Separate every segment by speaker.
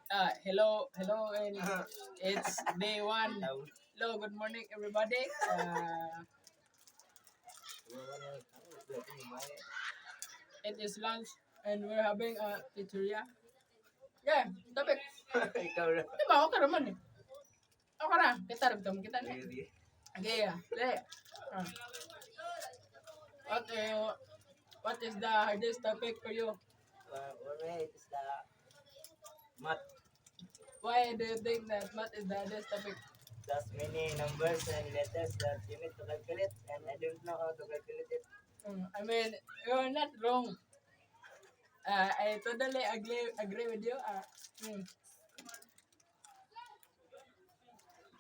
Speaker 1: Hello, and it's day one. Hello, good morning, everybody. It is lunch, and we're having a pizzeria. Yeah, tapi
Speaker 2: Ikaw na.
Speaker 1: di ba ako ka naman eh. Ako na, kita rin kita na. Okay, yeah. Ah. Okay, what is the hardest topic for you?
Speaker 2: It is the math.
Speaker 1: Why do you think that math is the hardest topic?
Speaker 2: There's many numbers and letters that you need to calculate, and I don't know how to calculate it.
Speaker 1: I mean, you're not wrong. I totally agree with you. Hmm.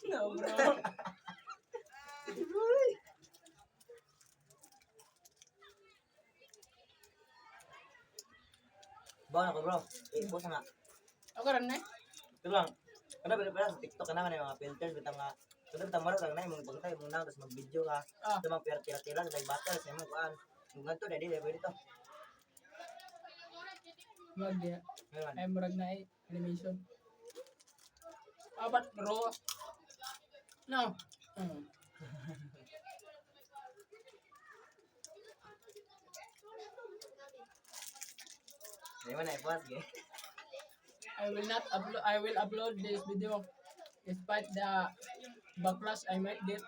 Speaker 1: No, bro.
Speaker 2: Bawa ako bro. Post nga.
Speaker 1: Ako rin eh.
Speaker 2: Ito lang. Kada pala sa TikTok ka naman yung mga filters bitang nga. Kada bitang maro lang na yung bangtay mong na tapos mag-video ka.
Speaker 1: Ah,
Speaker 2: Ito mga tira-tira sa battle sa imong kuan. Kung ganito na di pwede to.
Speaker 1: wag ya.
Speaker 2: Ngayon.
Speaker 1: Ay, murag na eh. Animation. But bro. No. Hmm.
Speaker 2: Ngayon na ipas ge.
Speaker 1: I will upload this video despite the backlash I might get.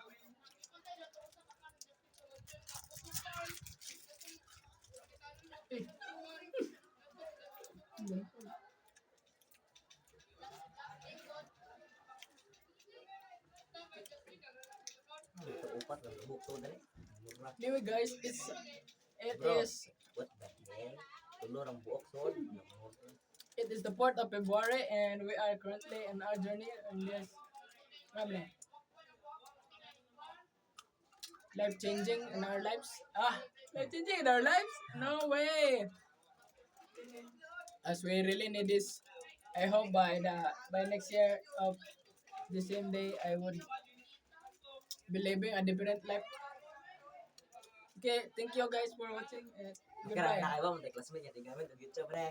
Speaker 1: Eh.
Speaker 2: Ito upat lang bukto dali.
Speaker 1: Anyway guys, it
Speaker 2: Bro.
Speaker 1: is
Speaker 2: What the hell? Tulor ang buok sod.
Speaker 1: it is the 4th of February and we are currently in our journey in this life changing in our lives. Life changing in our lives? No way. As we really need this. I hope by next year of the same day I would be living a different life. Okay, thank you guys for watching and
Speaker 2: Kaya
Speaker 1: goodbye.
Speaker 2: nakaiba mo, classmate niya, tingnan mo, YouTube, pre.